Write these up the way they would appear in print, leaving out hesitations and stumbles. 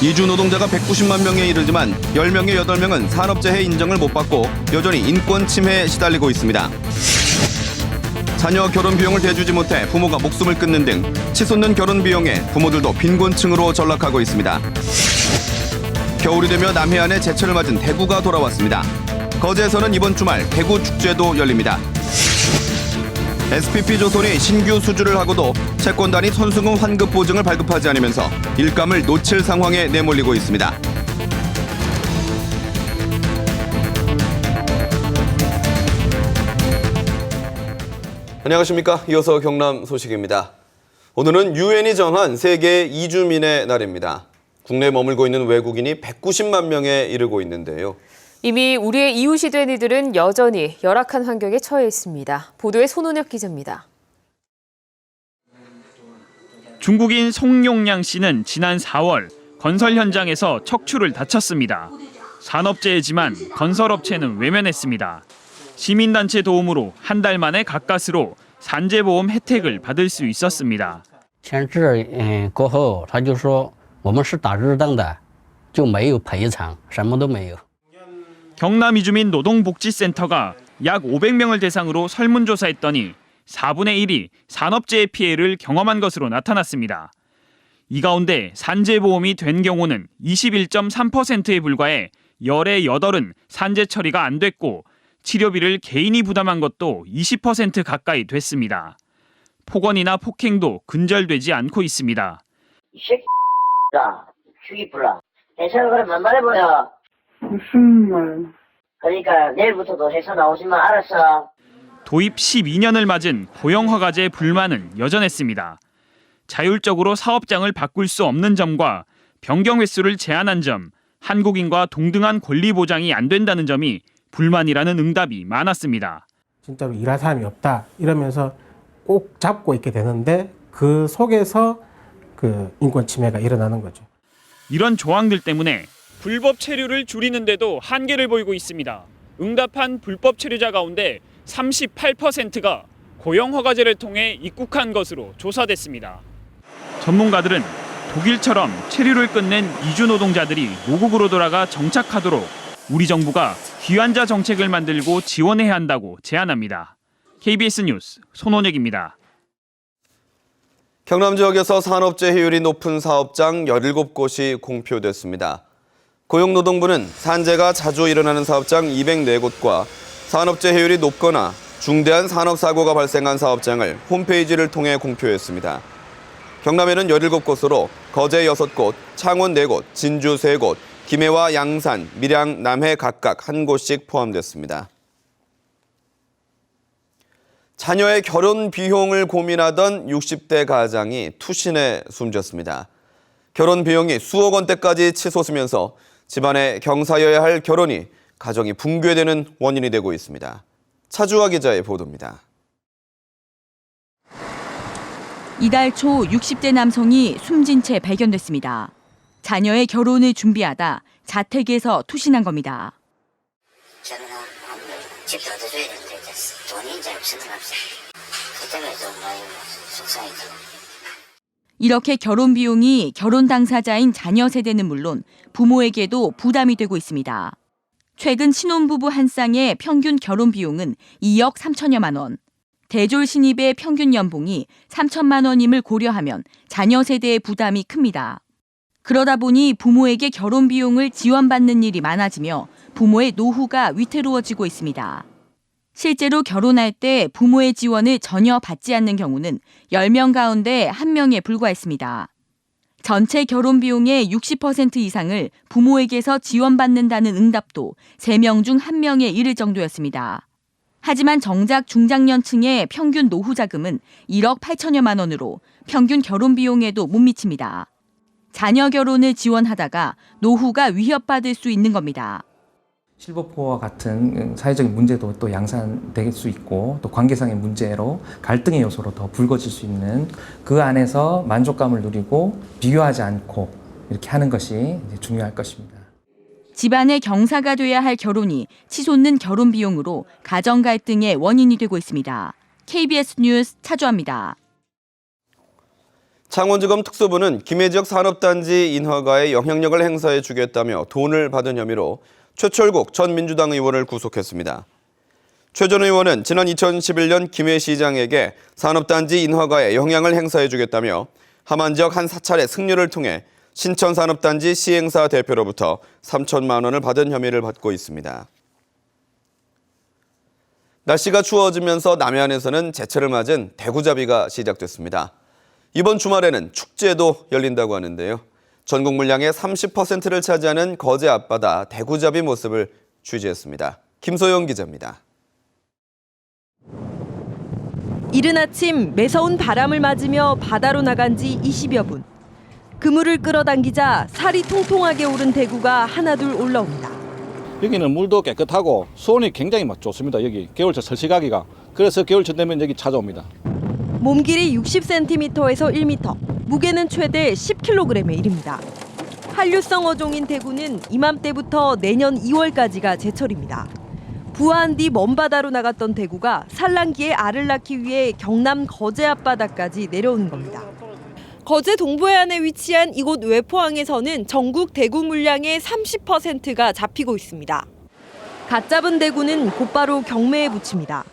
이주 노동자가 190만 명에 이르지만 10명의 8명은 산업재해 인정을 못 받고 여전히 인권 침해에 시달리고 있습니다. 자녀 결혼 비용을 대주지 못해 부모가 목숨을 끊는 등 치솟는 결혼 비용에 부모들도 빈곤층으로 전락하고 있습니다. 겨울이 되며 남해안에 제철을 맞은 대구가 돌아왔습니다. 거제에서는 이번 주말 대구 축제도 열립니다. SPP조선이 신규 수주를 하고도 채권단이 선수금 환급 보증을 발급하지 않으면서 일감을 놓칠 상황에 내몰리고 있습니다. 안녕하십니까. 이어서 경남 소식입니다. 오늘은 유엔이 정한 세계 이주민의 날입니다. 국내에 머물고 있는 외국인이 190만 명에 이르고 있는데요. 이미 우리의 이웃이 된 이들은 여전히 열악한 환경에 처해 있습니다. 보도에 손은혁 기자입니다. 중국인 송용량 씨는 지난 4월 건설 현장에서 척추를 다쳤습니다. 산업재해지만 건설업체는 외면했습니다. 시민단체 도움으로 한 달 만에 가까스로 산재보험 혜택을 받을 수 있었습니다. 签字过后他就说我们是打日当的就没有赔偿什么都没有 경남 이주민 노동복지센터가 약 500명을 대상으로 설문조사했더니 4분의 1이 산업재해 피해를 경험한 것으로 나타났습니다. 이 가운데 산재보험이 된 경우는 21.3%에 불과해 열의 8은 산재 처리가 안 됐고 치료비를 개인이 부담한 것도 20% 가까이 됐습니다. 폭언이나 폭행도 근절되지 않고 있습니다. 이 새끼가 죽이 불라. 해서 그럼 만만해보여. 무슨 말? 그러니까 내일부터도 해서 나오지만 알았어. 도입 12년을 맞은 고용허가제 불만은 여전했습니다. 자율적으로 사업장을 바꿀 수 없는 점과 변경 횟수를 제한한 점, 한국인과 동등한 권리 보장이 안 된다는 점이 불만이라는 응답이 많았습니다. 진짜로 일할 사람이 없다 이러면서 꼭 잡고 있게 되는데 그 속에서 그 인권 침해가 일어나는 거죠. 이런 조항들 때문에 불법 체류를 줄이는데도 한계를 보이고 있습니다. 응답한 불법 체류자 가운데 38%가 고용허가제를 통해 입국한 것으로 조사됐습니다. 전문가들은 독일처럼 체류를 끝낸 이주 노동자들이 모국으로 돌아가 정착하도록 우리 정부가 귀환자 정책을 만들고 지원해야 한다고 제안합니다. KBS 뉴스 손원혁입니다. 경남 지역에서 산업재해율이 높은 사업장 17곳이 공표됐습니다. 고용노동부는 산재가 자주 일어나는 사업장 204곳과 산업재해율이 높거나 중대한 산업사고가 발생한 사업장을 홈페이지를 통해 공표했습니다. 경남에는 17곳으로 거제 6곳, 창원 4곳, 진주 3곳, 김해와 양산, 밀양, 남해 각각 1곳씩 포함됐습니다. 자녀의 결혼 비용을 고민하던 60대 가장이 투신해 숨졌습니다. 결혼 비용이 수억 원대까지 치솟으면서 집안에 경사여야 할 결혼이 가정이 붕괴되는 원인이 되고 있습니다. 차주화 기자의 보도입니다. 이달 초 60대 남성이 숨진 채 발견됐습니다. 자녀의 결혼을 준비하다 자택에서 투신한 겁니다. 저는 집도 얻어줘야 되는데 돈이 이제 없어서 그 때문에 좀 많이 속상했죠. 이렇게 결혼 비용이 결혼 당사자인 자녀 세대는 물론 부모에게도 부담이 되고 있습니다. 최근 신혼부부 한 쌍의 평균 결혼 비용은 2억 3천여만 원. 대졸 신입의 평균 연봉이 3천만 원임을 고려하면 자녀 세대의 부담이 큽니다. 그러다 보니 부모에게 결혼 비용을 지원받는 일이 많아지며 부모의 노후가 위태로워지고 있습니다. 실제로 결혼할 때 부모의 지원을 전혀 받지 않는 경우는 10명 가운데 1명에 불과했습니다. 전체 결혼 비용의 60% 이상을 부모에게서 지원받는다는 응답도 3명 중 1명에 이를 정도였습니다. 하지만 정작 중장년층의 평균 노후 자금은 1억 8천여만 원으로 평균 결혼 비용에도 못 미칩니다. 자녀 결혼을 지원하다가 노후가 위협받을 수 있는 겁니다. 실버포와 같은 사회적인 문제도 또 양산될 수 있고 또 관계상의 문제로 갈등의 요소로 더 불거질 수 있는 그 안에서 만족감을 누리고 비교하지 않고 이렇게 하는 것이 중요할 것입니다. 집안의 경사가 돼야 할 결혼이 치솟는 결혼 비용으로 가정 갈등의 원인이 되고 있습니다. KBS 뉴스 차주화입니다. 창원지검 특수부는 김해 지역 산업단지 인허가에 영향력을 행사해 주겠다며 돈을 받은 혐의로 최철국 전 민주당 의원을 구속했습니다. 최 전 의원은 지난 2011년 김해시장에게 산업단지 인허가에 영향을 행사해 주겠다며 함안 지역 한 사찰의 승려를 통해 신천산업단지 시행사 대표로부터 3천만 원을 받은 혐의를 받고 있습니다. 날씨가 추워지면서 남해안에서는 제철을 맞은 대구잡이가 시작됐습니다. 이번 주말에는 축제도 열린다고 하는데요. 전국 물량의 30%를 차지하는 거제 앞바다 대구잡이 모습을 취재했습니다. 김소영 기자입니다. 이른 아침 매서운 바람을 맞으며 바다로 나간 지 20여 분. 그물을 끌어당기자 살이 통통하게 오른 대구가 하나둘 올라옵니다. 여기는 물도 깨끗하고 수온이 굉장히 좋습니다. 여기 겨울철 설식하기가. 그래서 겨울철 되면 여기 찾아옵니다. 몸길이 60cm에서 1m, 무게는 최대 10kg에 이릅니다. 한류성 어종인 대구는 이맘때부터 내년 2월까지가 제철입니다. 부화한 뒤 먼 바다로 나갔던 대구가 산란기에 알을 낳기 위해 경남 거제 앞바다까지 내려오는 겁니다. 거제 동부해안에 위치한 이곳 외포항에서는 전국 대구 물량의 30%가 잡히고 있습니다. 갓 잡은 대구는 곧바로 경매에 붙입니다.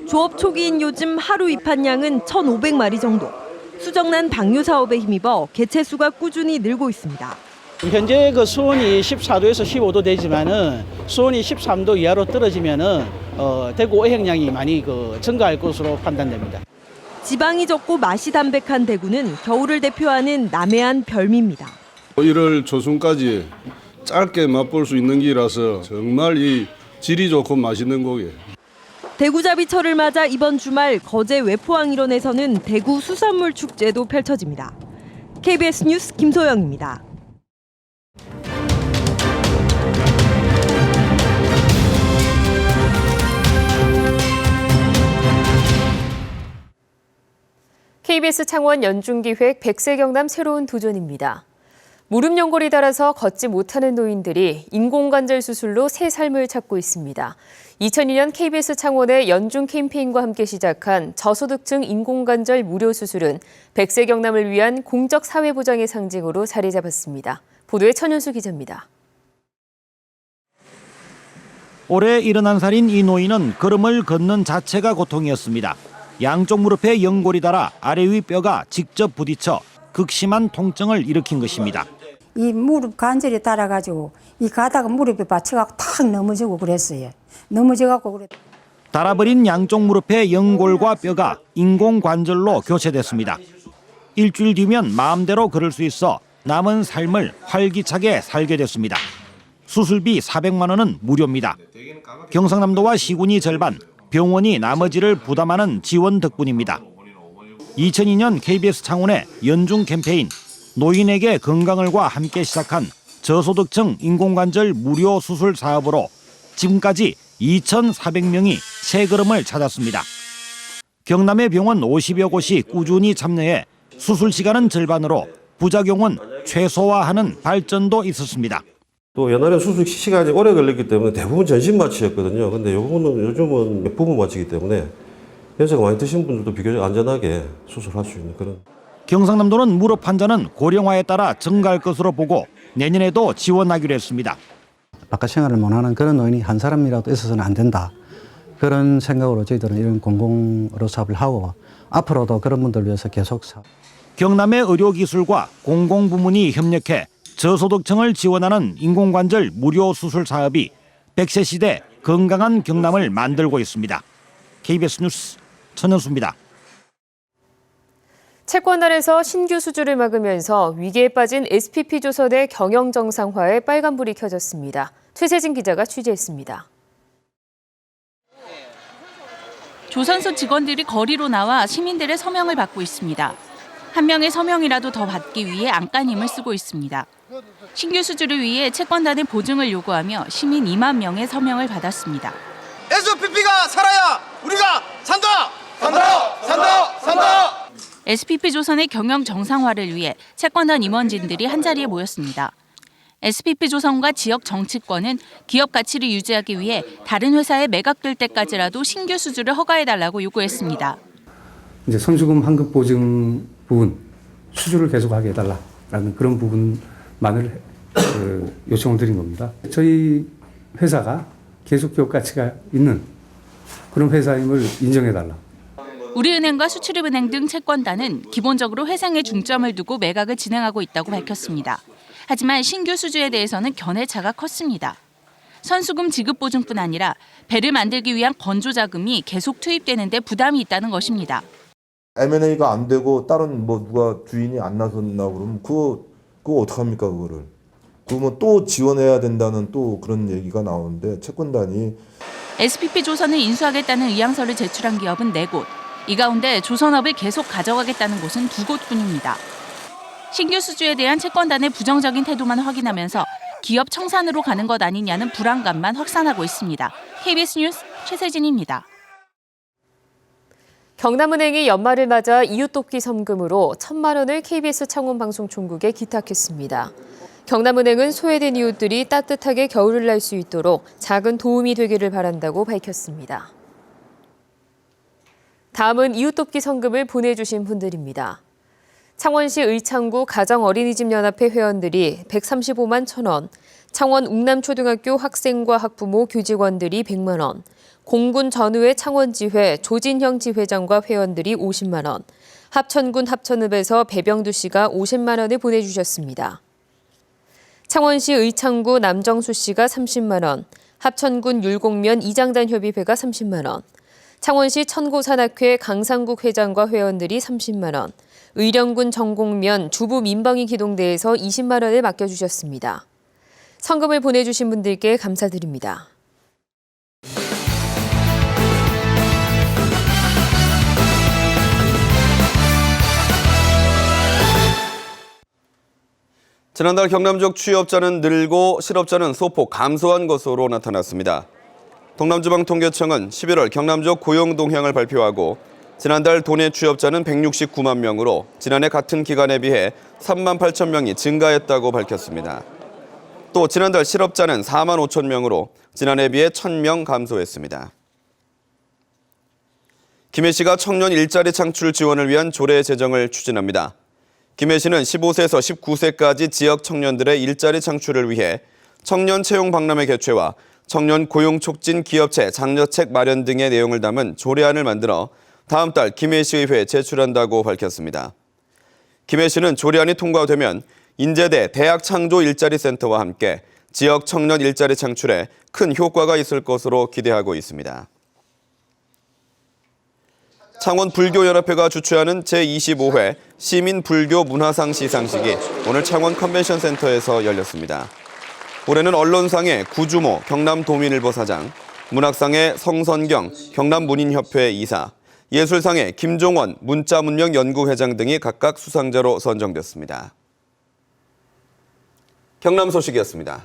조업 초기인 요즘 하루 입한량은 1,500마리 정도. 수정란 방류 사업에 힘입어 개체수가 꾸준히 늘고 있습니다. 현재 그 수온이 14도에서 15도 되지만은 수온이 13도 이하로 떨어지면은 대구 어획량이 많이 증가할 것으로 판단됩니다. 지방이 적고 맛이 담백한 대구는 겨울을 대표하는 남해안 별미입니다. 1월 초순까지 짧게 맛볼 수 있는 기라서 정말 이 질이 좋고 맛있는 고기예요. 대구잡이철을 맞아 이번 주말 거제 외포항 일원에서는 대구 수산물 축제도 펼쳐집니다. KBS 뉴스 김소영입니다. KBS 창원 연중기획 백세경남 새로운 도전입니다. 무릎 연골이 닳아서 걷지 못하는 노인들이 인공관절 수술로 새 삶을 찾고 있습니다. 2002년 KBS 창원의 연중 캠페인과 함께 시작한 저소득층 인공관절 무료 수술은 백세경남을 위한 공적 사회보장의 상징으로 자리 잡았습니다. 보도에 천윤수 기자입니다. 올해 71살인 이 노인은 걸음을 걷는 자체가 고통이었습니다. 양쪽 무릎에 연골이 닳아 아래 위 뼈가 직접 부딪혀 극심한 통증을 일으킨 것입니다. 이 무릎 관절이 닳아가지고 이 가다가 무릎에 받쳐갖고 탁 넘어지고 그랬어요. 넘어져갖고 그래. 닳아버린 양쪽 무릎의 연골과 뼈가 인공관절로 교체됐습니다. 일주일 뒤면 마음대로 걸을 수 있어 남은 삶을 활기차게 살게 됐습니다. 수술비 400만 원은 무료입니다. 경상남도와 시군이 절반, 병원이 나머지를 부담하는 지원 덕분입니다. 2002년 KBS 창원의 연중 캠페인 노인에게 건강을과 함께 시작한 저소득층 인공관절 무료 수술 사업으로 지금까지 2,400명이 새 걸음을 찾았습니다. 경남의 병원 50여 곳이 꾸준히 참여해 수술 시간은 절반으로 부작용은 최소화하는 발전도 있었습니다. 또 옛날에 수술 시간이 오래 걸렸기 때문에 대부분 전신 마취였거든요. 근데 요즘은 부분 마취이기 때문에 연세가 많이 드신 분들도 비교적 안전하게 수술할 수 있는 그런. 경상남도는 무릎 환자는 고령화에 따라 증가할 것으로 보고 내년에도 지원하기로 했습니다. 바깥 생활을 못하는 그런 노인이 한 사람이라도 있어서는 안 된다. 그런 생각으로 저희들은 이런 공공의료 사업을 하고 앞으로도 그런 분들을 위해서 계속 사업. 경남의 의료기술과 공공부문이 협력해 저소득층을 지원하는 인공관절 무료 수술 사업이 100세 시대 건강한 경남을 만들고 있습니다. KBS 뉴스 천연수입니다. 채권단에서 신규 수주를 막으면서 위기에 빠진 SPP조선의 경영 정상화에 빨간불이 켜졌습니다. 최세진 기자가 취재했습니다. 조선소 직원들이 거리로 나와 시민들의 서명을 받고 있습니다. 한 명의 서명이라도 더 받기 위해 안간힘을 쓰고 있습니다. 신규 수주를 위해 채권단의 보증을 요구하며 시민 2만 명의 서명을 받았습니다. SPP가 살아야 우리가 산다! 산다! 산다! 산다! SPP조선의 경영 정상화를 위해 채권단 임원진들이 한자리에 모였습니다. SPP조선과 지역 정치권은 기업 가치를 유지하기 위해 다른 회사에 매각될 때까지라도 신규 수주를 허가해달라고 요구했습니다. 이제 선수금 환급 보증 부분 수주를 계속하게 해달라라는 그런 부분만을 요청을 드린 겁니다. 저희 회사가 계속 기업 가치가 있는 그런 회사임을 인정해달라. 우리은행과 수출입은행 등 채권단은 기본적으로 회생에 중점을 두고 매각을 진행하고 있다고 밝혔습니다. 하지만 신규 수주에 대해서는 견해차가 컸습니다. 선수금 지급 보증뿐 아니라 배를 만들기 위한 건조 자금이 계속 투입되는데 부담이 있다는 것입니다. M&A가 안 되고 다른 뭐 누가 주인이 안 나섰나 그러면 그거 어떡합니까 그거를. 그러면 또 지원해야 된다는 또 그런 얘기가 나오는데 채권단이 SPP조선을 인수하겠다는 의향서를 제출한 기업은 4곳. 이 가운데 조선업을 계속 가져가겠다는 곳은 2곳뿐입니다. 신규 수주에 대한 채권단의 부정적인 태도만 확인하면서 기업 청산으로 가는 것 아니냐는 불안감만 확산하고 있습니다. KBS 뉴스 최세진입니다. 경남은행이 연말을 맞아 이웃돕기 성금으로 1,000만 원을 KBS 창원방송총국에 기탁했습니다. 경남은행은 소외된 이웃들이 따뜻하게 겨울을 날 수 있도록 작은 도움이 되기를 바란다고 밝혔습니다. 다음은 이웃돕기 성금을 보내주신 분들입니다. 창원시 의창구 가정어린이집연합회 회원들이 135만 1,000원, 창원 웅남초등학교 학생과 학부모 교직원들이 100만 원, 공군 전우회 창원지회 조진형 지회장과 회원들이 50만 원, 합천군 합천읍에서 배병두 씨가 50만 원을 보내주셨습니다. 창원시 의창구 남정수 씨가 30만 원, 합천군 율곡면 이장단협의회가 30만 원, 창원시 천고산악회 강상국 회장과 회원들이 30만 원, 의령군 정곡면 주부 민방위 기동대에서 20만 원을 맡겨주셨습니다. 성금을 보내주신 분들께 감사드립니다. 지난달 경남 지역 취업자는 늘고 실업자는 소폭 감소한 것으로 나타났습니다. 동남지방통계청은 11월 경남 지역 고용 동향을 발표하고 지난달 도내 취업자는 169만 명으로 지난해 같은 기간에 비해 3만 8천 명이 증가했다고 밝혔습니다. 또 지난달 실업자는 4만 5천 명으로 지난해에 비해 1,000명 감소했습니다. 김해시가 청년 일자리 창출 지원을 위한 조례 제정을 추진합니다. 김해시는 15세에서 19세까지 지역 청년들의 일자리 창출을 위해 청년 채용 박람회 개최와 청년 고용 촉진 기업체 장려책 마련 등의 내용을 담은 조례안을 만들어 다음 달 김해시의회에 제출한다고 밝혔습니다. 김해시는 조례안이 통과되면 인제대 대학창조일자리센터와 함께 지역 청년 일자리 창출에 큰 효과가 있을 것으로 기대하고 있습니다. 창원불교연합회가 주최하는 제25회 시민불교문화상 시상식이 오늘 창원 컨벤션센터에서 열렸습니다. 올해는 언론상의 구주모 경남도민일보 사장, 문학상의 성선경 경남문인협회 이사, 예술상의 김종원 문자문명연구회장 등이 각각 수상자로 선정됐습니다. 경남 소식이었습니다.